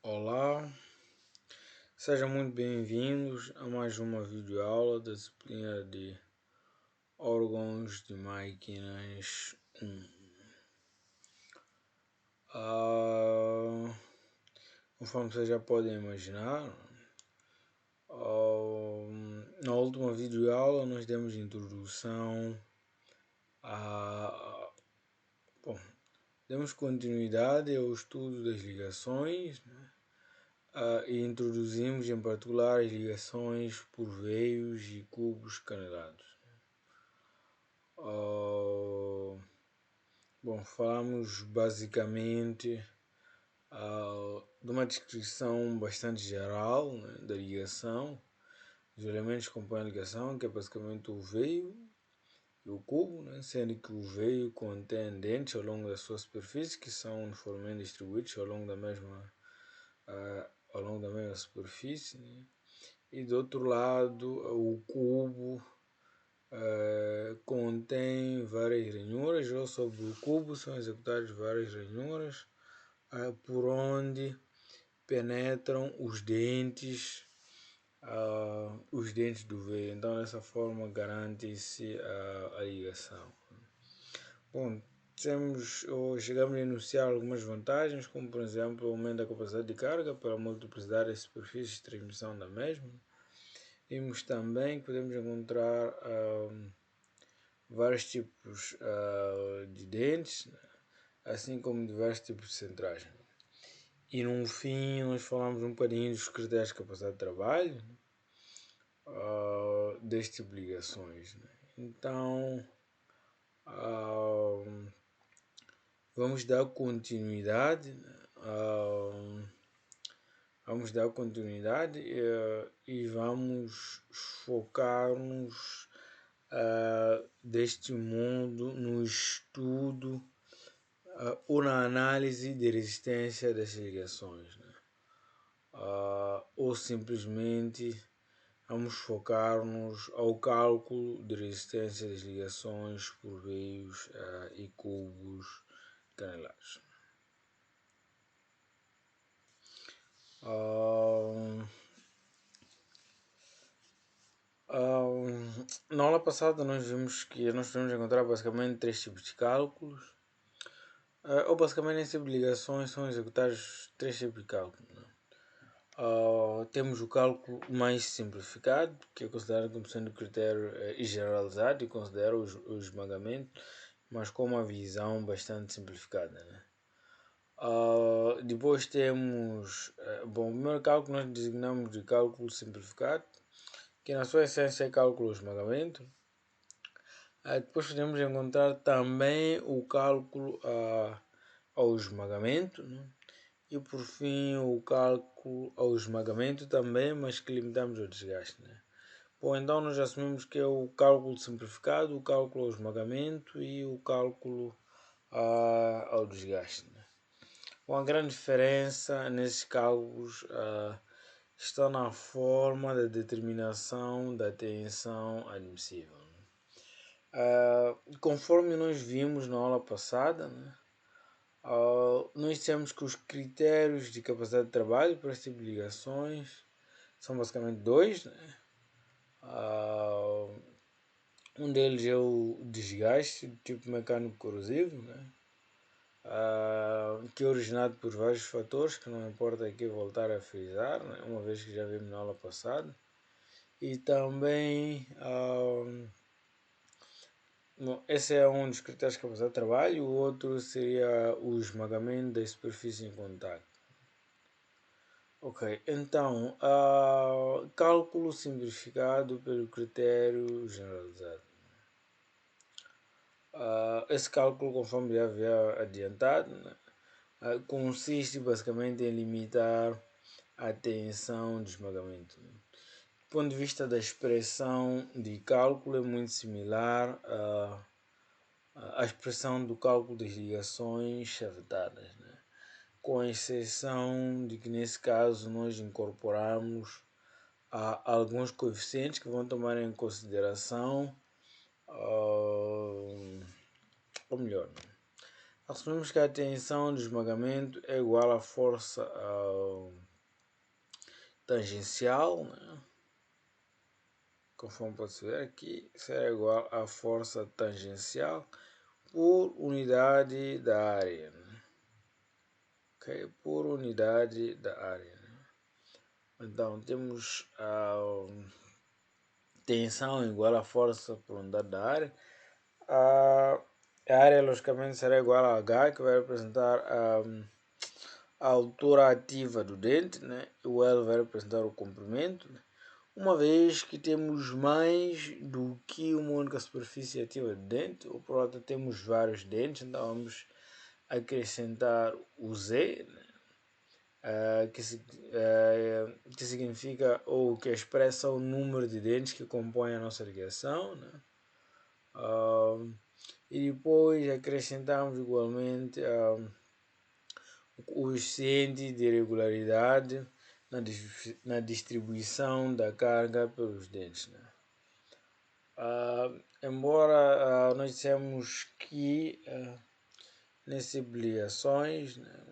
Olá, sejam muito bem-vindos a mais uma videoaula da disciplina de órgãos de máquinas 1. Conforme vocês já podem imaginar, na última videoaula nós demos introdução a... demos continuidade ao estudo das ligações, né? E introduzimos em particular as ligações por veios e cubos canelados. Falamos basicamente de uma descrição bastante geral, né, da ligação, dos elementos que compõem a ligação, que é basicamente o veio e o cubo, né, sendo que o veio contém dentes ao longo da sua superfície, que são uniformemente distribuídos ao longo da mesma superfície, né? E do outro lado o cubo contém várias ranhuras, ou sobre o cubo são executadas várias ranhuras por onde penetram os dentes do veio. Então dessa forma garante-se a ligação. Bom, chegamos a enunciar algumas vantagens, como por exemplo o aumento da capacidade de carga pela multiplicidade das superfícies de transmissão da mesma. Vimos também que podemos encontrar vários tipos de dentes, né? Assim como diversos tipos de centrais. E no fim nós falamos um bocadinho dos critérios de capacidade de trabalho, né? Deste tipo de ligações, né? Então vamos dar continuidade, né? E vamos focar-nos deste modo no estudo ou na análise de resistência das ligações, né? Ou simplesmente vamos focar-nos ao cálculo de resistência das ligações por veios e cubos canelados. Na aula passada nós vimos que nós podemos encontrar basicamente três tipos de cálculos, ou basicamente nesse tipo de ligações são executados três tipos de cálculo, né? Temos o cálculo mais simplificado, que é considerado como sendo critério generalizado e considera o esmagamento, mas com uma visão bastante simplificada, né? Depois temos o primeiro cálculo nós designamos de cálculo simplificado, que na sua essência é cálculo esmagamento. Depois podemos encontrar também o cálculo ao esmagamento, né? E por fim o cálculo ao esmagamento também, mas que limitamos ao desgaste, né? Bom, então nós assumimos que é o cálculo simplificado, o cálculo ao esmagamento e o cálculo ao desgaste, né? Bom, a grande diferença nesses cálculos está na forma da determinação da tensão admissível, né? Conforme nós vimos na aula passada, né? Nós dissemos que os critérios de capacidade de trabalho para este tipo de ligações são basicamente dois, né? Um deles é o desgaste do tipo mecânico corrosivo, né? Que é originado por vários fatores que não importa aqui voltar a frisar, né? Uma vez que já vimos na aula passada. E também esse é um dos critérios de capacidade de trabalho. O outro seria o esmagamento da superfície em contato. Ok, então cálculo simplificado pelo critério generalizado. Esse cálculo, conforme já havia adiantado, né, consiste basicamente em limitar a tensão de esmagamento. Do ponto de vista da expressão de cálculo, é muito similar à expressão do cálculo das ligações chavetadas, né? Com exceção de que nesse caso nós incorporamos alguns coeficientes que vão tomar em consideração, ou melhor, Assumimos que a tensão de esmagamento é igual à força tangencial, né? Conforme pode-se ver aqui, será igual à força tangencial por unidade da área, né? Ok, por unidade da área, né? Então temos a tensão igual à força por unidade da área. A área logicamente será igual a H, que vai representar a altura ativa do dente, né? O L vai representar o comprimento, né? Uma vez que temos mais do que uma única superfície ativa do dente, ou por outro temos vários dentes, então vamos acrescentar o Z, né? Que significa ou que expressa o número de dentes que compõem a nossa ligação, né? E depois acrescentamos igualmente o coeficiente de regularidade na distribuição da carga pelos dentes, né? Embora nós dissemos que nessas obrigações, né?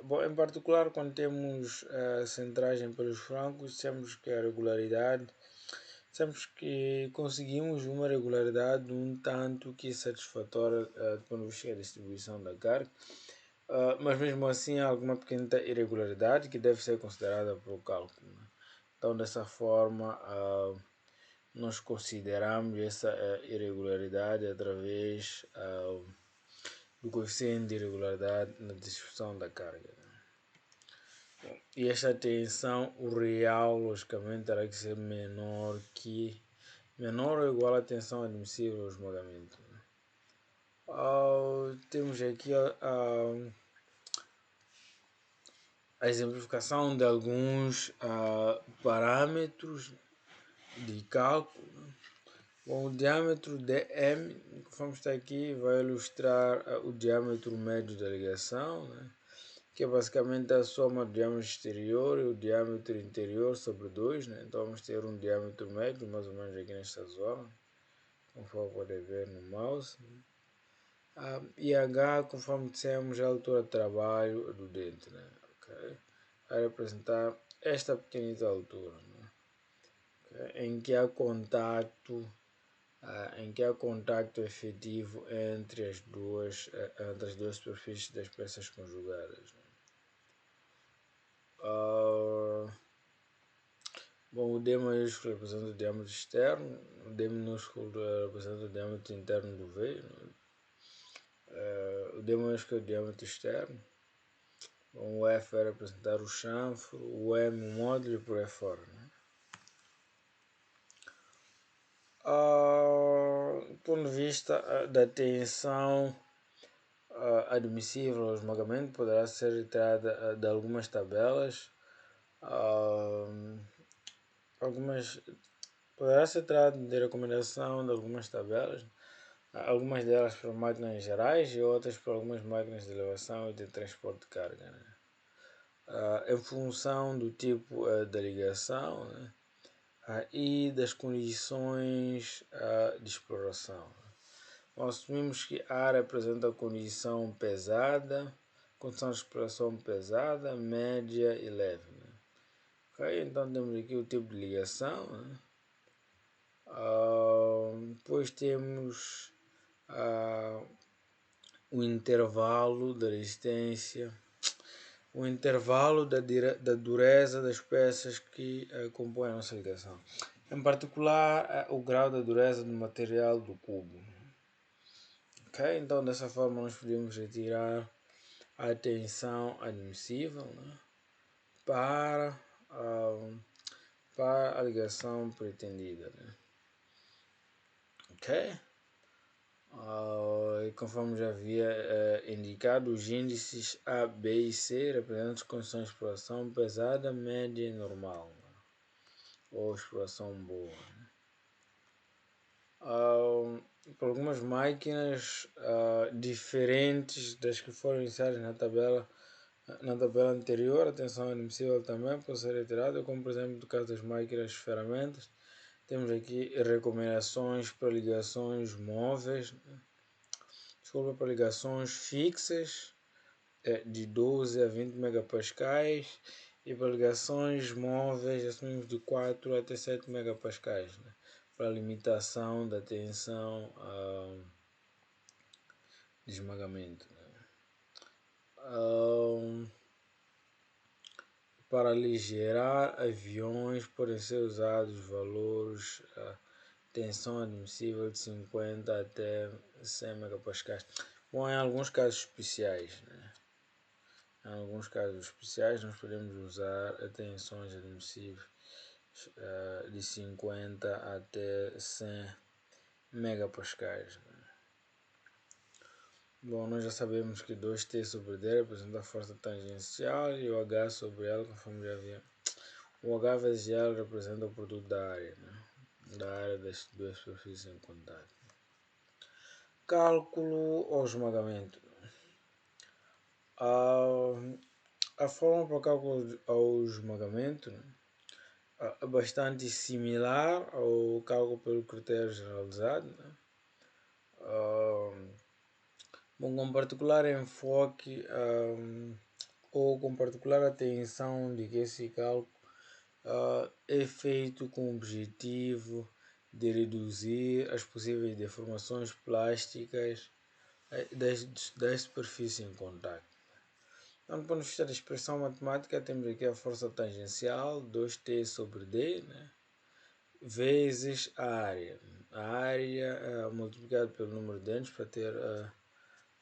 Bom, em particular quando temos a centragem pelos flancos, dissemos que a regularidade, dissemos que conseguimos uma regularidade um tanto que satisfatória do ponto de vista da distribuição da carga. Mas mesmo assim há alguma pequena irregularidade que deve ser considerada para o cálculo, né? Então dessa forma nós consideramos essa irregularidade através do coeficiente de irregularidade na distribuição da carga, né? E esta tensão, o real, logicamente, terá que ser menor ou igual à tensão admissível ao esmagamento, né? Temos aqui a exemplificação de alguns parâmetros de cálculo. Bom, o diâmetro dm, conforme está aqui, vai ilustrar o diâmetro médio da ligação, né? Que é basicamente a soma do diâmetro exterior e o diâmetro interior sobre 2, né? Então vamos ter um diâmetro médio, mais ou menos aqui nesta zona, conforme pode ver no mouse, né? E H, conforme dissemos, é a altura de trabalho do dente, né? Okay? Vai representar esta pequenita altura, né? Okay? Em que há contato efetivo entre as duas superfícies das peças conjugadas, né? Bom, o D maiúsculo representa o diâmetro externo, o D minúsculo representa o diâmetro interno do veio, né? O D maiúsculo é o diâmetro externo. Bom, o F vai representar o chanfro, o M o módulo e por aí fora, né? Do ponto de vista da tensão admissível ao esmagamento, poderá ser retirada de algumas tabelas. Poderá ser retirada de recomendação de algumas tabelas, algumas delas para máquinas gerais e outras para algumas máquinas de elevação e de transporte de carga, né? Em função do tipo da ligação, né? E das condições de exploração. Nós assumimos que A representa a condição pesada, condição de exploração pesada, média e leve, né? Okay? Então temos aqui o tipo de ligação, né? Depois temos o intervalo da resistência, o intervalo da dureza das peças que compõem a nossa ligação. Em particular, o grau da dureza do material do cubo. Okay? Então, dessa forma, nós podemos retirar a tensão admissível, né? para a ligação pretendida, né? Ok? E conforme já havia indicado, os índices A, B e C representam as condições de exploração pesada, média e normal, né? Ou exploração boa, né? Por algumas máquinas diferentes das que foram iniciadas na tabela anterior, a tensão admissível também pode ser retirada, como por exemplo no caso das máquinas de ferramentas. Temos aqui recomendações para ligações móveis, né? para ligações fixas de 12 a 20 megapascais e para ligações móveis assumimos de 4 até 7 megapascais, né? Para limitação da tensão de esmagamento, né? Para aligerar aviões podem ser usados valores tensão admissível de 50 até 100 megapascais. Bom, em alguns casos especiais, né? Em alguns casos especiais nós podemos usar tensões admissíveis de 50 até 100 megapascais, né? Bom, nós já sabemos que 2T sobre D representa a força tangencial e o H sobre L, conforme já vimos. O H vezes L representa o produto da área, né? Da área das duas superfícies em contato. Cálculo ou esmagamento. A forma para cálculo ao esmagamento, né, é bastante similar ao cálculo pelo critério generalizado, né? Bom, com particular enfoque ou com particular atenção de que esse cálculo é feito com o objetivo de reduzir as possíveis deformações plásticas das superfícies em contato. Então, do ponto de vista da expressão matemática, temos aqui a força tangencial, 2T sobre D, né? Vezes a área. A área multiplicado pelo número de dentes para ter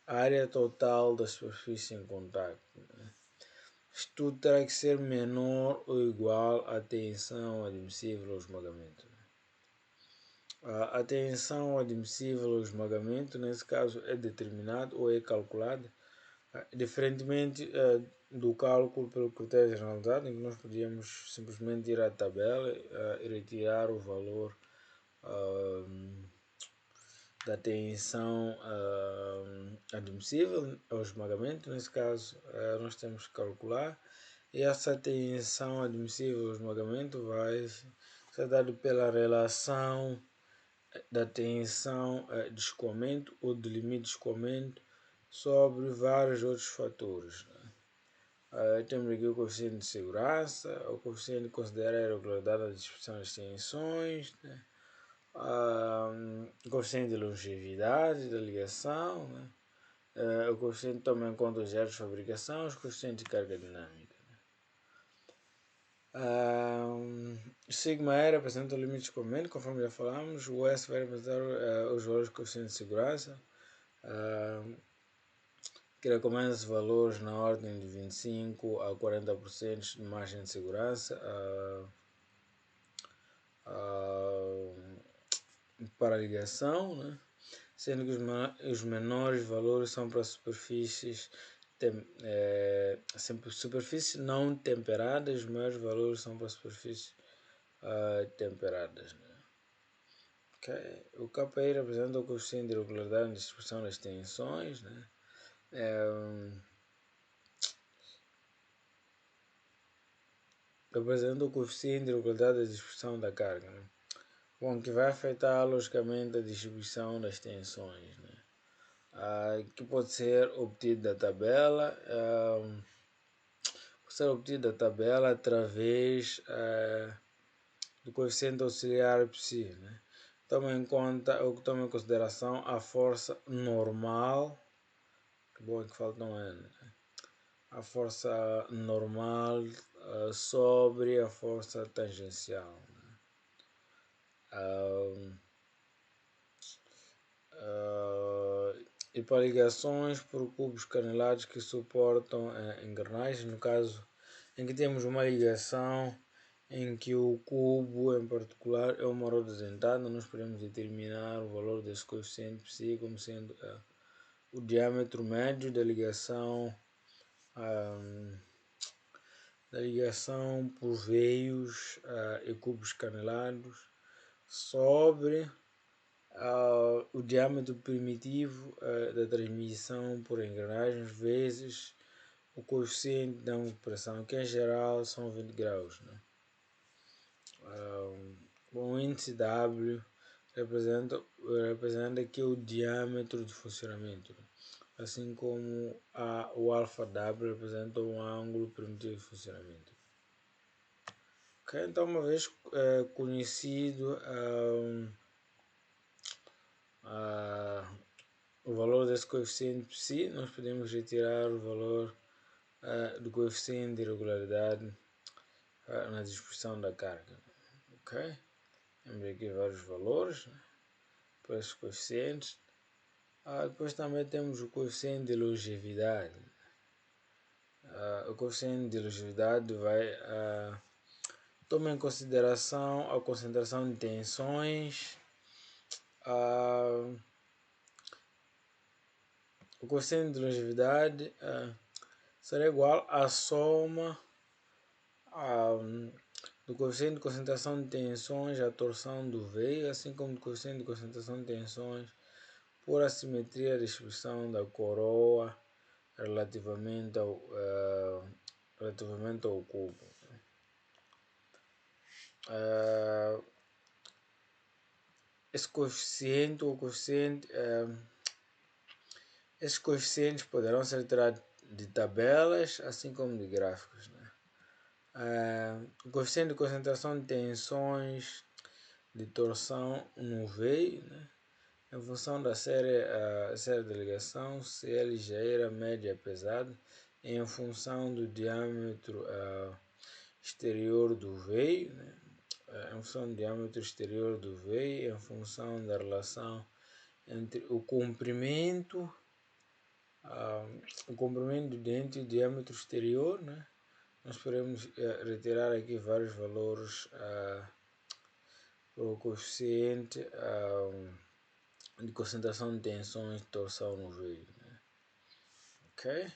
a área total da superfície em contato, né? Isto terá que ser menor ou igual à tensão admissível ao esmagamento. A tensão admissível ao esmagamento, nesse caso, é determinada ou é calculada, diferentemente do cálculo pelo critério generalizado, em que nós podíamos simplesmente ir à tabela e retirar o valor da tensão admissível ao esmagamento. Nesse caso, nós temos que calcular, e essa tensão admissível ao esmagamento vai ser dada pela relação da tensão de escoamento ou de limite de escoamento sobre vários outros fatores, né? Temos aqui o coeficiente de segurança, o coeficiente que considera a irregularidade da distribuição das tensões, né? O coeficiente de longevidade da ligação, né? O coeficiente toma em conta os erros de fabricação, os coeficientes de carga dinâmica. Sigma E representa o limite de escoamento, conforme já falamos. O S vai representar os valores de coeficiente de segurança, que recomenda valores na ordem de 25 a 40% de margem de segurança para a ligação, né? Sendo que os menores valores são para superfícies superfícies não temperadas, os maiores valores são para superfícies temperadas, né? Okay. O KPI representa o coeficiente de irregularidade na distribuição das tensões, né? Representa o coeficiente de irregularidade da distribuição da carga, né? Bom, que vai afetar logicamente a distribuição das tensões, né? Que pode ser obtido da tabela, através do coeficiente auxiliar psi, né? Toma em consideração a força normal, que bom que falta um N, né? A força normal sobre a força tangencial, né? E para ligações por cubos canelados que suportam engrenagens, no caso em que temos uma ligação em que o cubo em particular é uma roda dentada, nós podemos determinar o valor desse coeficiente psi como sendo o diâmetro médio da ligação por veios e cubos canelados sobre o diâmetro primitivo da transmissão por engrenagens vezes o coeficiente da pressão, que em geral são 20 graus, né? O índice W representa aqui o diâmetro de funcionamento, né? Assim como o alfa-W representa um ângulo primitivo de funcionamento. Okay? Então, uma vez conhecido o valor desse coeficiente psi, nós podemos retirar o valor do coeficiente de irregularidade na distribuição da carga. Ok? Temos aqui vários valores, né, para esses coeficientes. Depois também temos o coeficiente de longevidade. O coeficiente de longevidade vai toma em consideração a concentração de tensões. O coeficiente de longevidade será igual à soma do coeficiente de concentração de tensões, a torção do veio, assim como do coeficiente de concentração de tensões por assimetria da distribuição da coroa relativamente ao cubo. Esses coeficientes poderão ser tirados de tabelas, assim como de gráficos, né? O coeficiente de concentração de tensões de torção no veio, né? Em função da série de ligação, se é ligeira, média, pesada, em função do diâmetro exterior do veio, né? Em função do diâmetro exterior do veio, em função da relação entre o comprimento do dente e o diâmetro exterior, né? Nós podemos retirar aqui vários valores para o coeficiente de concentração de tensões de torção no veio, né? Ok?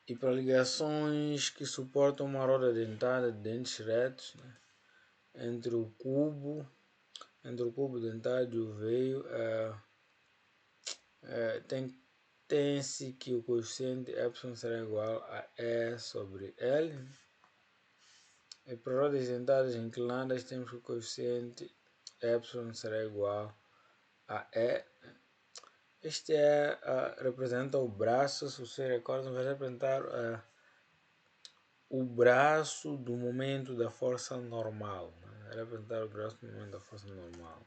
E para ligações que suportam uma roda dentada de dentes retos, né, entre o cubo dentário e o veio, tem-se que o coeficiente epsilon será igual a E sobre L. E para rodas dentadas inclinadas, temos que o coeficiente epsilon será igual a E. Este representa o braço, se você recorda, vai representar o braço do momento da força normal, né? Vai representar o braço do momento da força normal.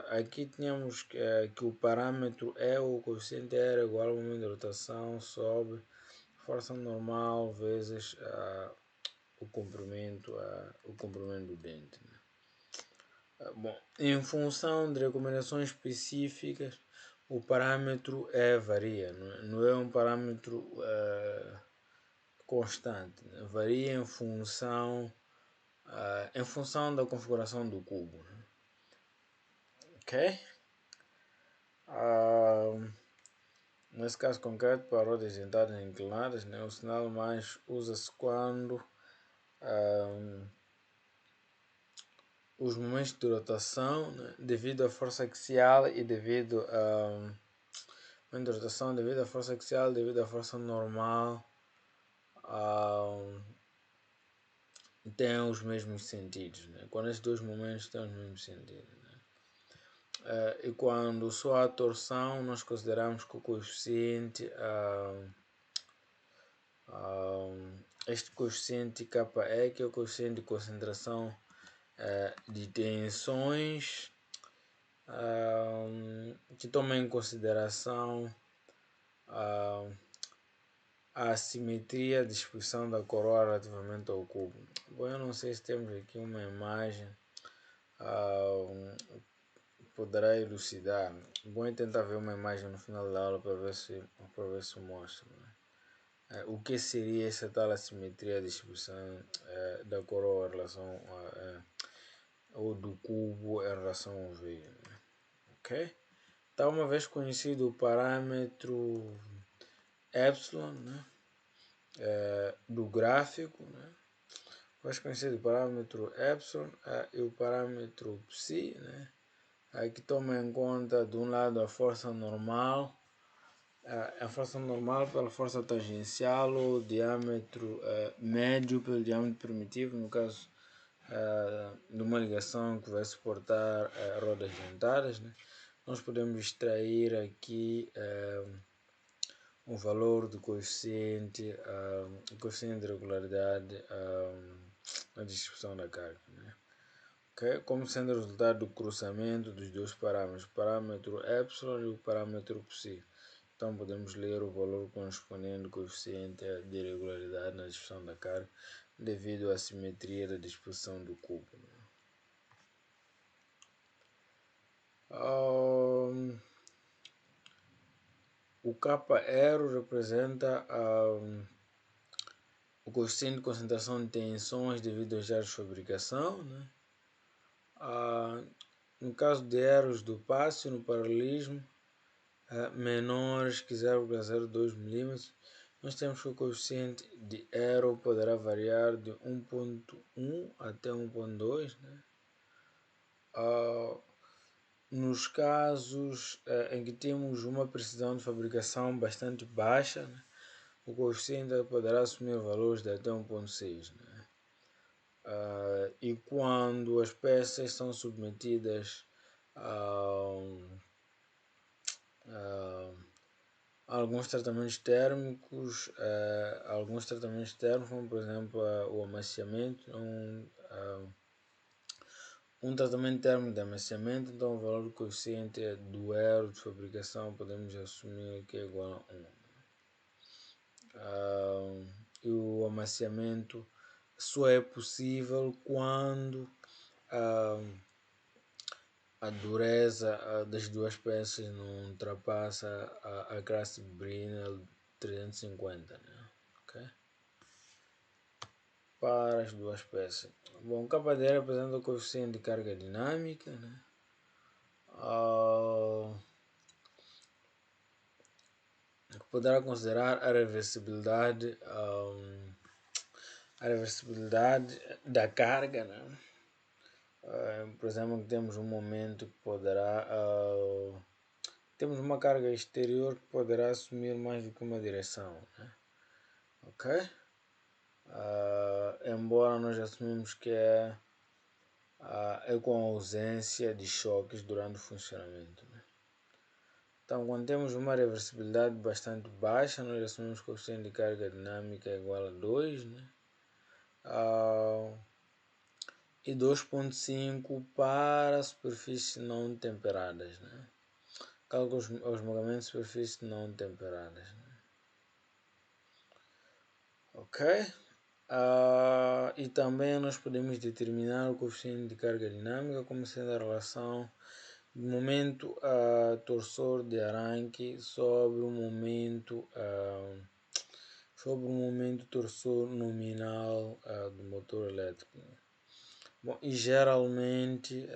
Aqui tínhamos que o parâmetro E, o coeficiente E era igual ao momento de rotação sobre força normal vezes o comprimento do dente, né? Bom, em função de recomendações específicas, o parâmetro E varia, não é um parâmetro constante, né? Varia em função da configuração do cubo, né? Ok? Nesse caso concreto, para rodas dentadas inclinadas, né, o sinal mais usa-se quando os momentos de rotação, né, devido à força axial e devido à força normal, têm os mesmos sentidos, né? Quando esses dois momentos têm os mesmos sentidos, né? E quando só há torção, nós consideramos que o coeficiente este coeficiente KE, que é o coeficiente de concentração de tensões, que toma em consideração a assimetria de distribuição da coroa relativamente ao cubo. Bom, eu não sei se temos aqui uma imagem poderá elucidar. Bom, é tentar ver uma imagem no final da aula para ver se mostra, né? O que seria essa tal assimetria de distribuição da coroa em relação ou do cubo em relação ao veio, né? Ok? Então, uma vez conhecido o parâmetro epsilon, né, do gráfico, né, uma vez conhecido o parâmetro epsilon e o parâmetro psi, né, que toma em conta de um lado a força normal pela força tangencial, o diâmetro médio pelo diâmetro primitivo, no caso de uma ligação que vai suportar rodas dentadas, né? Nós podemos extrair aqui o valor do coeficiente de regularidade na distribuição da carga, né? Okay? Como sendo o resultado do cruzamento dos dois parâmetros, o parâmetro epsilon e o parâmetro psi. Então podemos ler o valor correspondente do coeficiente de irregularidade na distribuição da carga devido à simetria da disposição do cubo. O K-Aero representa o coeficiente de concentração de tensões devido aos dados de fabricação, né? No caso de erros do passe no paralelismo menores que 0,02 mm, nós temos que o coeficiente de erro poderá variar de 1.1 até 1.2, né? Nos casos em que temos uma precisão de fabricação bastante baixa, né, o coeficiente poderá assumir valores de até 1.6. Né? E quando as peças são submetidas a alguns tratamentos térmicos, como por exemplo o amaciamento, um tratamento térmico de amaciamento, então o valor do coeficiente do erro de fabricação podemos assumir que é igual a 1. E o amaciamento só é possível quando a dureza das duas peças não ultrapassa a classe Brinell 350, né? Okay? Para as duas peças. Bom, o KD representa o coeficiente de carga dinâmica, né? Poderá considerar a reversibilidade da carga, né? Por exemplo, temos um momento que poderá temos uma carga exterior que poderá assumir mais do que uma direção, né? Ok? Embora nós assumimos que é com a ausência de choques durante o funcionamento, né? Então, quando temos uma reversibilidade bastante baixa, nós assumimos que o coeficiente de carga dinâmica é igual a 2, né? E 2.5 para superfícies não temperadas, né? Cálculo aos esmagamento de superfícies não temperadas, né? Ok? E também nós podemos determinar o coeficiente de carga dinâmica como sendo a relação do momento torsor de arranque sobre o momento torsor nominal do motor elétrico. Bom, e geralmente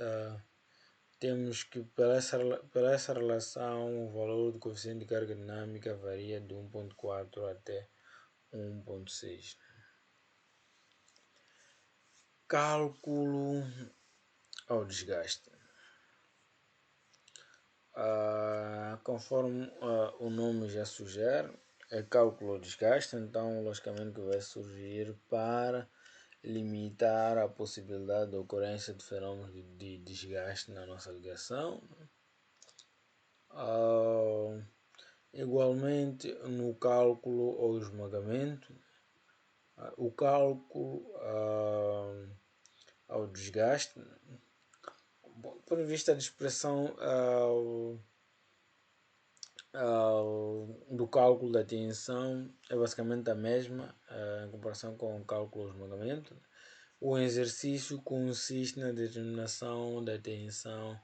temos que pela essa relação o valor do coeficiente de carga dinâmica varia de 1.4 até 1.6. Cálculo ao desgaste. Conforme o nome já sugere, é cálculo ao desgaste, então logicamente que vai surgir para limitar a possibilidade da ocorrência de fenômenos de desgaste na nossa ligação. Igualmente no cálculo ao esmagamento, o cálculo ao desgaste, bom, por vista de expressão do cálculo da tensão é basicamente a mesma em comparação com o cálculo ao esmagamento. O exercício consiste na determinação da tensão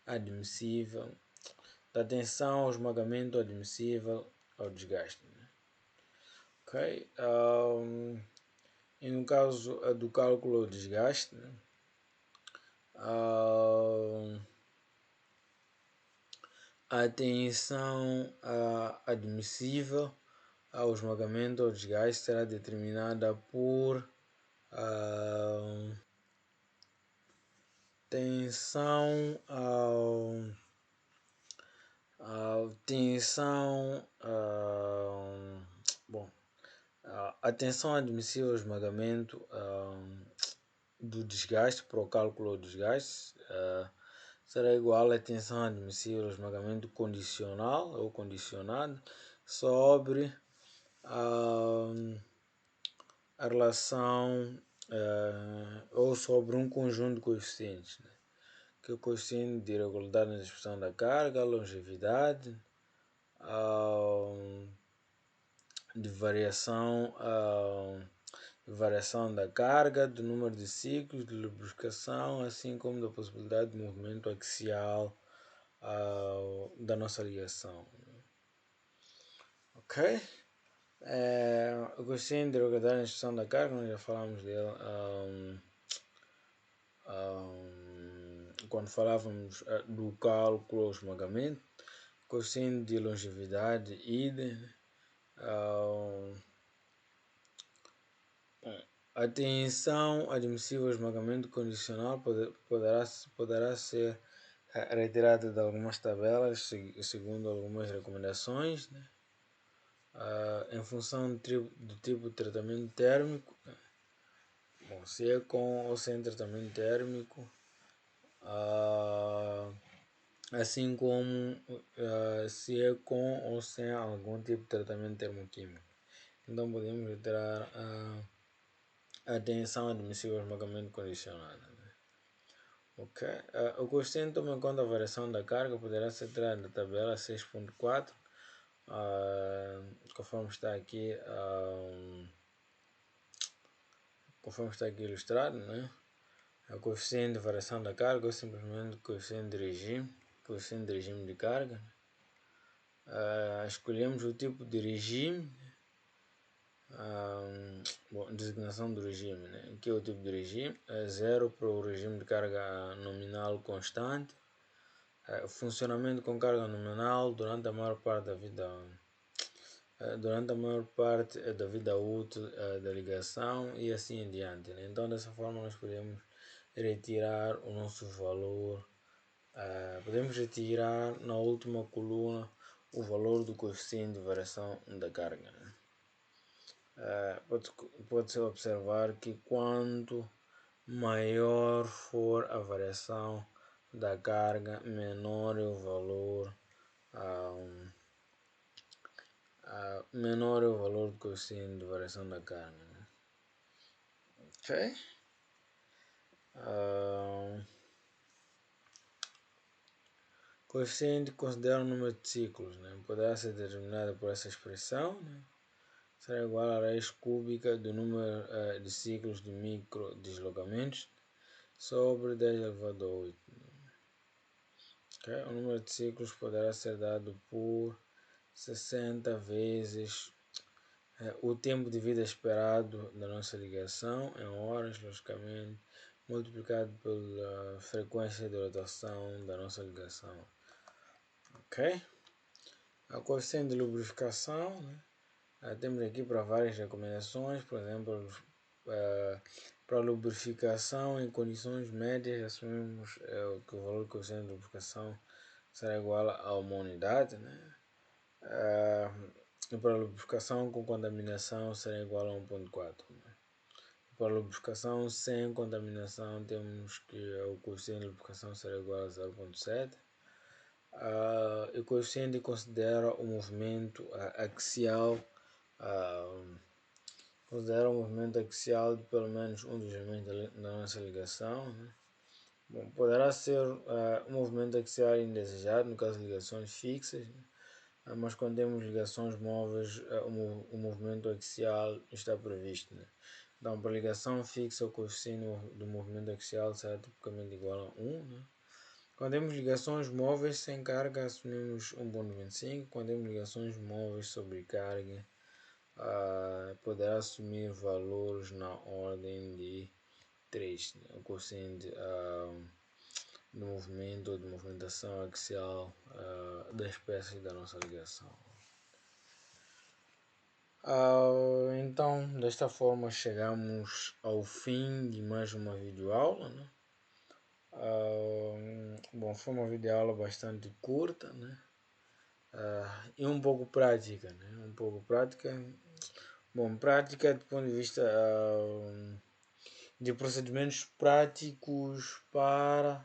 admissível, da tensão ao esmagamento admissível ao desgaste. Ok? E no caso do cálculo ao desgaste, a tensão admissível ao esmagamento ao desgaste será determinada por a tensão admissível ao esmagamento do desgaste para o cálculo do desgaste será igual à tensão admissível ao esmagamento condicional ou condicionado sobre a relação ou sobre um conjunto de coeficientes, né? Que é o coeficiente de irregularidade na expressão da carga, a longevidade, de variação da carga, do número de ciclos de lubrificação, assim como da possibilidade de movimento axial da nossa ligação. Ok? O coeficiente de irregularidade na expressão da carga, nós já falamos dele quando falávamos do cálculo ao esmagamento. Coeficiente de longevidade, idem. A tensão admissível ao esmagamento condicional poderá ser retirada de algumas tabelas segundo algumas recomendações, né? Em função do tipo de tratamento térmico, né? Bom, se é com ou sem tratamento térmico, assim como se é com ou sem algum tipo de tratamento termoquímico. Então podemos retirar a tensão admissível ao esmagamento condicionado. Né? Ok. O coeficiente toma em conta a variação da carga, poderá ser tirado da tabela 6.4, conforme está aqui ilustrado, né? O coeficiente de variação da carga ou simplesmente o coeficiente de regime de carga. Escolhemos o tipo de regime, designação do regime, né? Que é o tipo de regime, 0 para o regime de carga nominal constante, funcionamento com carga nominal durante a maior parte da vida útil da ligação e assim em diante, né? Então dessa forma nós podemos retirar o nosso valor, podemos retirar na última coluna o valor do coeficiente de variação da carga, né? Pode-se observar que quanto maior for a variação da carga, menor é o valor do coeficiente de variação da carga, né? Ok? Coeficiente considera o número de ciclos, né? Poderá ser determinado por essa expressão, né? Será igual à raiz cúbica do número de ciclos de microdeslocamentos sobre 10 elevado a 8. Okay? O número de ciclos poderá ser dado por 60 vezes o tempo de vida esperado da nossa ligação, em horas, logicamente, multiplicado pela frequência de rotação da nossa ligação. Ok? A coeficiente de lubrificação, né? Temos aqui para várias recomendações, por exemplo, para lubrificação em condições médias, assumimos que o valor do coeficiente de lubrificação será igual a uma unidade, né? E para lubrificação com contaminação será igual a 1.4. Né? Para lubrificação sem contaminação temos que o coeficiente de lubrificação será igual a 0.7. O coeficiente considera o movimento axial de pelo menos um dos elementos da nossa ligação, né? Bom, poderá ser um movimento axial indesejado, no caso de ligações fixas, né? Mas quando temos ligações móveis, o movimento axial está previsto, né? Então, para ligação fixa, o coeficiente do movimento axial será tipicamente igual a 1, né? Quando temos ligações móveis sem carga, assumimos 1.25. Quando temos ligações móveis sobre carga, poderá assumir valores na ordem de 3, né? O coeficiente de movimento ou de movimentação axial das peças da nossa ligação. Então, desta forma, chegamos ao fim de mais uma videoaula, né? Bom, foi uma videoaula bastante curta, né? E um pouco prática, né? Bom, prática do ponto de vista de procedimentos práticos para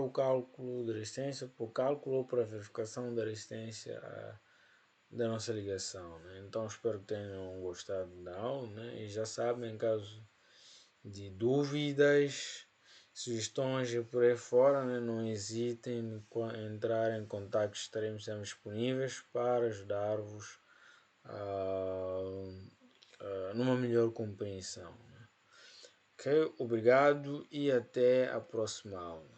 o cálculo de resistência, para o cálculo ou para a verificação da resistência da nossa ligação. Né? Então espero que tenham gostado da aula, né? E já sabem, em caso de dúvidas, sugestões e por aí fora, né? Não hesitem em entrar em contato, estaremos sempre disponíveis para ajudar-vos numa melhor compreensão. Né? Ok, obrigado e até a próxima aula.